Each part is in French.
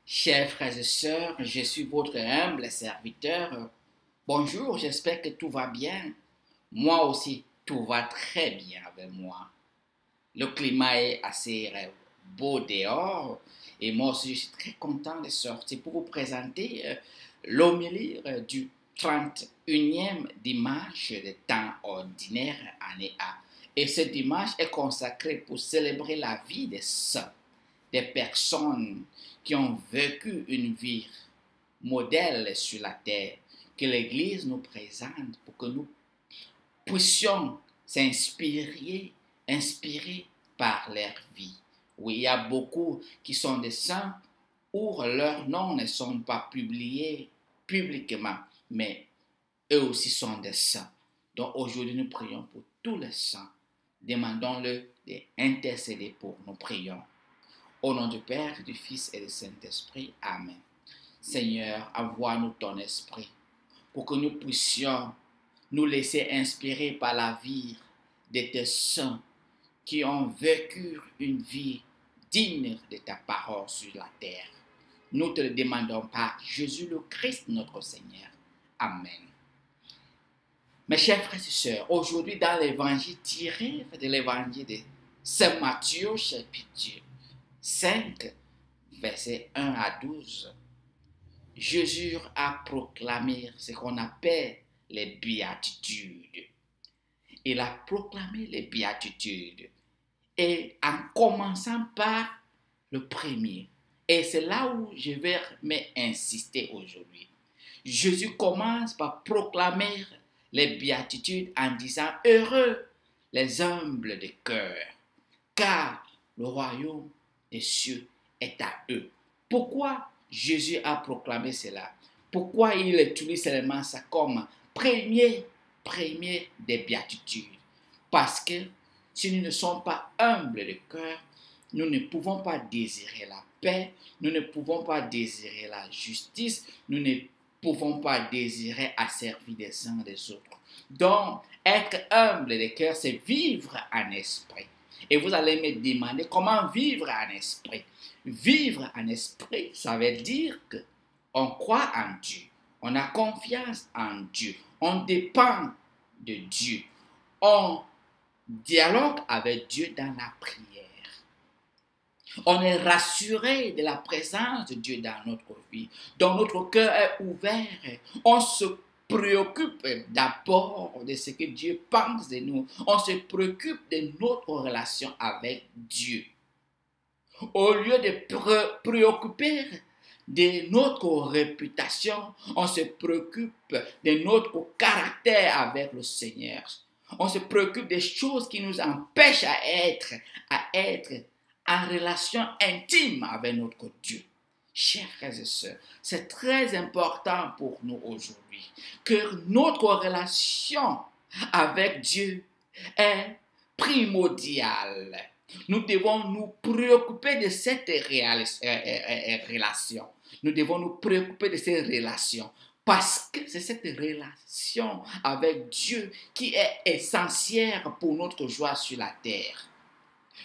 Chers frères et sœurs, je suis votre humble serviteur. Bonjour, j'espère que tout va bien. Moi aussi, tout va très bien avec moi. Le climat est assez beau dehors et moi aussi, je suis très content de sortir pour vous présenter l'homélie du 31e dimanche de temps ordinaire, année A. Et ce dimanche est consacré pour célébrer la vie des saints, des personnes qui ont vécu une vie modèle sur la terre, que l'Église nous présente pour que nous puissions inspirer par leur vie. Oui, il y a beaucoup qui sont des saints où leurs noms ne sont pas publiés publiquement, mais eux aussi sont des saints. Donc aujourd'hui, nous prions pour tous les saints. Demandons-le d'intercéder pour nous. Prions. Au nom du Père, du Fils et du Saint-Esprit. Amen. Seigneur, envoie-nous ton esprit pour que nous puissions nous laisser inspirer par la vie de tes saints qui ont vécu une vie digne de ta parole sur la terre. Nous te le demandons par Jésus le Christ, notre Seigneur. Amen. Mes chers frères et sœurs, aujourd'hui dans l'évangile tiré de l'évangile de Saint Matthieu, chapitre 5, versets 1 à 12, Jésus a proclamé ce qu'on appelle les béatitudes. Il a proclamé les béatitudes. Et en commençant par le premier. Et c'est là où je vais m'insister aujourd'hui. Jésus commence par proclamer les béatitudes en disant « Heureux les humbles de cœur, car le royaume des cieux est à eux. » Pourquoi Jésus a proclamé cela? Pourquoi il utilise seulement ça comme premier des béatitudes? Parce que si nous ne sommes pas humbles de cœur, nous ne pouvons pas désirer la paix, nous ne pouvons pas désirer la justice, nous ne pouvons pas désirer à servir des uns des autres. Donc, être humble de cœur, c'est vivre en esprit. Et vous allez me demander comment vivre en esprit. Vivre en esprit, ça veut dire qu'on croit en Dieu, on a confiance en Dieu, on dépend de Dieu, on dialogue avec Dieu dans la prière. On est rassuré de la présence de Dieu dans notre vie. Donc notre cœur est ouvert. On se préoccupe d'abord de ce que Dieu pense de nous. On se préoccupe de notre relation avec Dieu. Au lieu de préoccuper de notre réputation, on se préoccupe de notre caractère avec le Seigneur. On se préoccupe des choses qui nous empêchent à être en relation intime avec notre Dieu. Chers frères et sœurs, c'est très important pour nous aujourd'hui que notre relation avec Dieu est primordiale. Nous devons nous préoccuper de cette relation. Nous devons nous préoccuper de ces relations. Parce que c'est cette relation avec Dieu qui est essentielle pour notre joie sur la terre.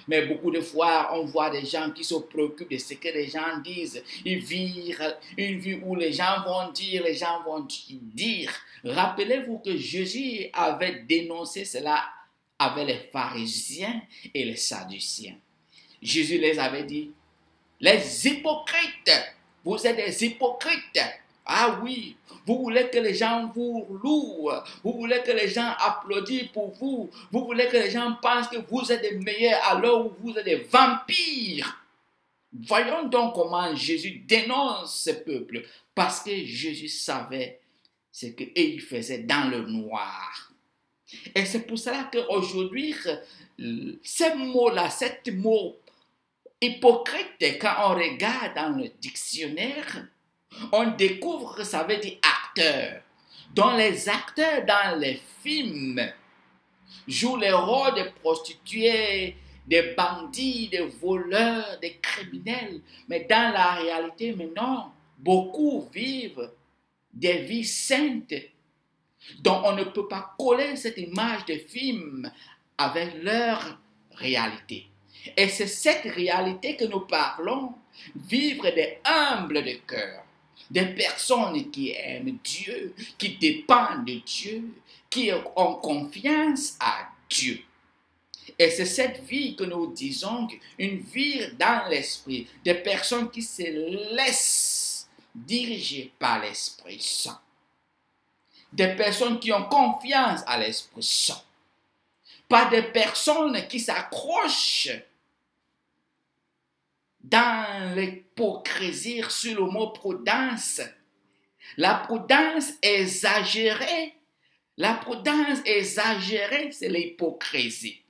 Mais beaucoup de fois, on voit des gens qui se préoccupent de ce que les gens disent. Ils vivent une vie où les gens vont dire, Rappelez-vous que Jésus avait dénoncé cela avec les pharisiens et les sadduciens. Jésus les avait dit, les hypocrites, vous êtes des hypocrites. Ah oui, vous voulez que les gens vous louent, vous voulez que les gens applaudissent pour vous, vous voulez que les gens pensent que vous êtes les meilleurs alors que vous êtes des vampires. Voyons donc comment Jésus dénonce ce peuple, parce que Jésus savait ce qu'il faisait dans le noir. Et c'est pour cela qu'aujourd'hui, ce mot-là, cet mot hypocrite, quand on regarde dans le dictionnaire, on découvre que ça veut dire acteur. Donc les acteurs dans les films jouent les rôles de prostituées, des bandits, des voleurs, des criminels. Mais dans la réalité, maintenant, beaucoup vivent des vies saintes. Donc on ne peut pas coller cette image de film avec leur réalité. Et c'est cette réalité que nous parlons, vivre des humbles de cœur, des personnes qui aiment Dieu, qui dépendent de Dieu, qui ont confiance à Dieu. Et c'est cette vie que nous disons, une vie dans l'esprit, des personnes qui se laissent diriger par l'Esprit Saint. Des personnes qui ont confiance à l'Esprit Saint. Pas des personnes qui s'accrochent dans l'hypocrisie sur le mot prudence. La prudence exagérée, c'est l'hypocrisie.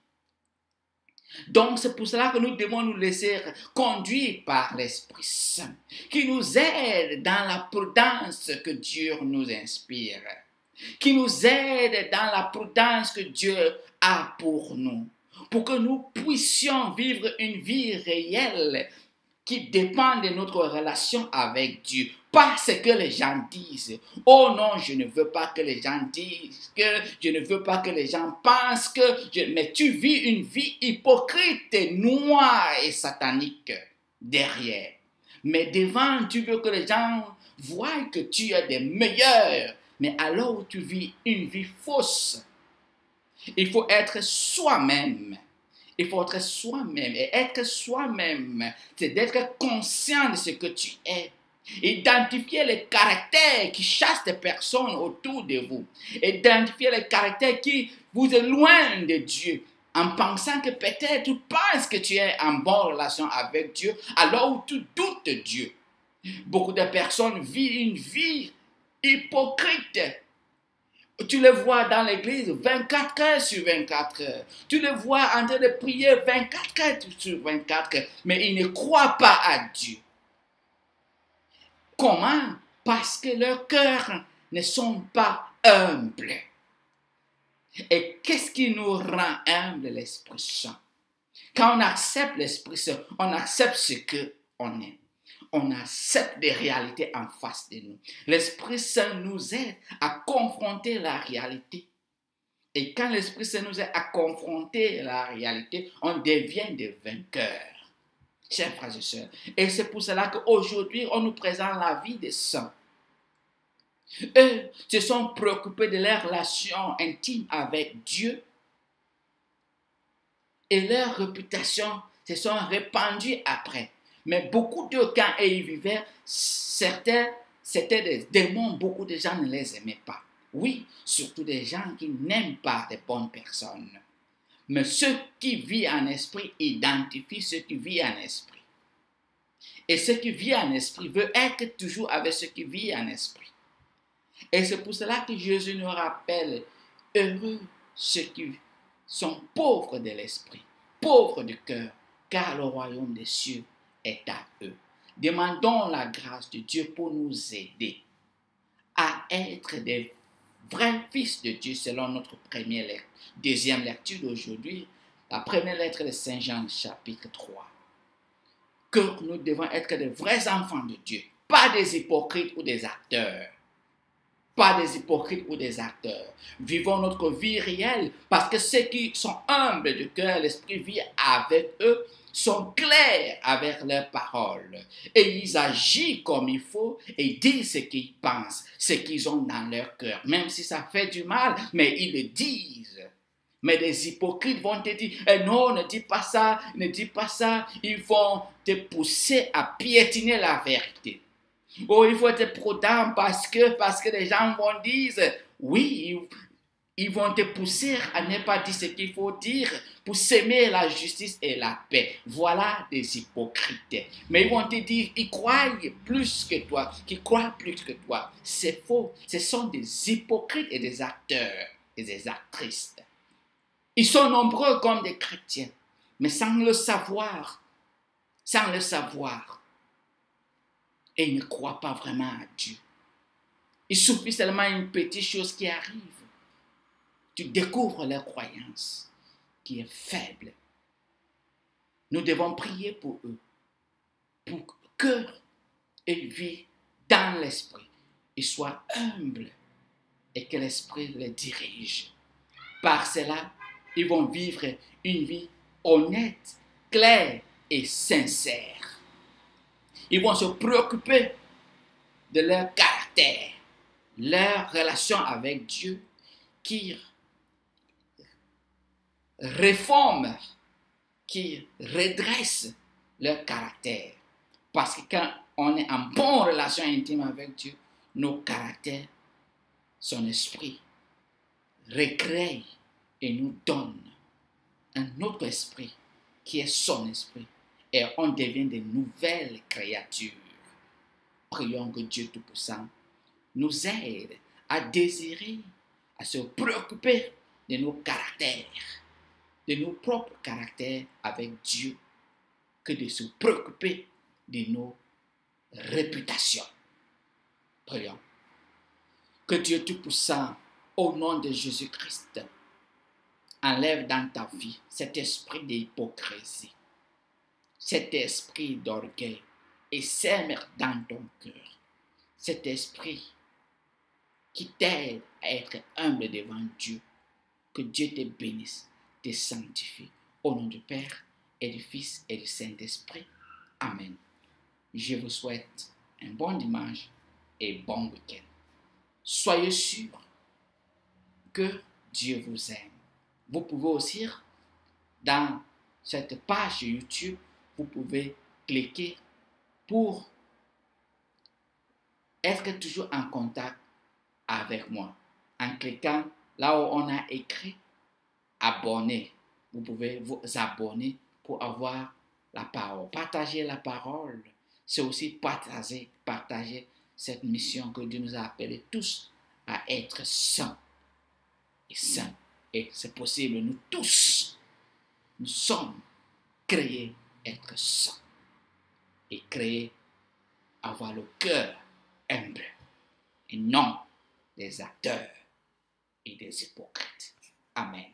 Donc c'est pour cela que nous devons nous laisser conduire par l'Esprit Saint, qui nous aide dans la prudence que Dieu nous inspire, qui nous aide dans la prudence que Dieu a pour nous, pour que nous puissions vivre une vie réelle qui dépend de notre relation avec Dieu. Pas ce que les gens disent. Oh non, je ne veux pas que les gens disent que, je ne veux pas que les gens pensent que, mais tu vis une vie hypocrite, noire et satanique derrière. Mais devant, tu veux que les gens voient que tu es des meilleurs, mais alors tu vis une vie fausse. Il faut être soi-même. Il faut être soi-même. Et être soi-même, c'est d'être conscient de ce que tu es. Identifier les caractères qui chassent des personnes autour de vous. Identifier les caractères qui vous éloignent de Dieu. En pensant que peut-être tu penses que tu es en bonne relation avec Dieu, alors où tu doutes de Dieu. Beaucoup de personnes vivent une vie hypocrite. Tu les vois dans l'église 24 heures sur 24 heures. Tu les vois en train de prier 24 heures sur 24 heures. Mais ils ne croient pas à Dieu. Comment? Parce que leurs cœurs ne sont pas humbles. Et qu'est-ce qui nous rend humbles? L'Esprit Saint. Quand on accepte l'Esprit Saint, on accepte ce qu'on est. On accepte des réalités en face de nous. L'Esprit Saint nous aide à confronter la réalité. Et quand l'Esprit Saint nous aide à confronter la réalité, on devient des vainqueurs. Chers frères et sœurs. Et c'est pour cela qu'aujourd'hui, on nous présente la vie des saints. Eux se sont préoccupés de leur relation intime avec Dieu. Et leur réputation se sont répandues après. Mais beaucoup de quand ils vivaient, certains, c'était des démons, beaucoup de gens ne les aimaient pas. Oui, surtout des gens qui n'aiment pas des bonnes personnes. Mais ceux qui vivent en esprit identifient ceux qui vivent en esprit. Et ceux qui vivent en esprit veulent être toujours avec ceux qui vivent en esprit. Et c'est pour cela que Jésus nous rappelle, heureux ceux qui sont pauvres de l'esprit, pauvres du cœur, car le royaume des cieux est à eux. Demandons la grâce de Dieu pour nous aider à être des vrais fils de Dieu selon notre deuxième lecture d'aujourd'hui, la première lettre de Saint Jean chapitre 3. Que nous devons être des vrais enfants de Dieu, pas des hypocrites ou des acteurs. Pas des hypocrites ou des acteurs. Vivons notre vie réelle parce que ceux qui sont humbles de cœur, l'Esprit vit avec eux, sont clairs avec leurs paroles. Et ils agissent comme il faut et disent ce qu'ils pensent, ce qu'ils ont dans leur cœur. Même si ça fait du mal, mais ils le disent. Mais les hypocrites vont te dire, eh non, ne dis pas ça, ne dis pas ça. Ils vont te pousser à piétiner la vérité. Oh, il faut être prudent parce que les gens vont dire, oui, ils vont te pousser à ne pas dire ce qu'il faut dire pour s'aimer la justice et la paix. Voilà des hypocrites. Mais ils vont te dire, ils croient plus que toi, qu'ils croient plus que toi. C'est faux. Ce sont des hypocrites et des acteurs et des actrices. Ils sont nombreux comme des chrétiens, mais sans le savoir, et ils ne croient pas vraiment à Dieu. Il suffit seulement une petite chose qui arrive. Tu découvres leur croyance qui est faible. Nous devons prier pour eux, pour qu'ils vivent dans l'esprit. Ils soient humbles et que l'esprit les dirige. Par cela, ils vont vivre une vie honnête clair et sincère. Ils vont se préoccuper de leur caractère, leur relation avec Dieu, qui réforme, qui redresse leur caractère. Parce que quand on est en bonne relation intime avec Dieu, nos caractères, son esprit, recrée et nous donne un autre esprit qui est son esprit. Et on devient de nouvelles créatures. Prions que Dieu Tout-Puissant nous aide à désirer, à se préoccuper de nos caractères, de nos propres caractères avec Dieu, que de se préoccuper de nos réputations. Prions. Que Dieu Tout-Puissant, au nom de Jésus-Christ, enlève dans ta vie cet esprit d'hypocrisie, cet esprit d'orgueil et sème dans ton cœur cet esprit qui t'aide à être humble devant Dieu. Que Dieu te bénisse, te sanctifie. Au nom du Père et du Fils et du Saint-Esprit. Amen. Je vous souhaite un bon dimanche et bon week-end. Soyez sûrs que Dieu vous aime. Vous pouvez aussi, dans cette page YouTube, vous pouvez cliquer pour être toujours en contact avec moi. En cliquant là où on a écrit abonner, vous pouvez vous abonner pour avoir la parole. Partager la parole, c'est aussi partager cette mission que Dieu nous a appelés tous à être saints et saints. Et c'est possible, nous tous, nous sommes créés être saints et créés avoir le cœur humble et non des acteurs et des hypocrites. Amen.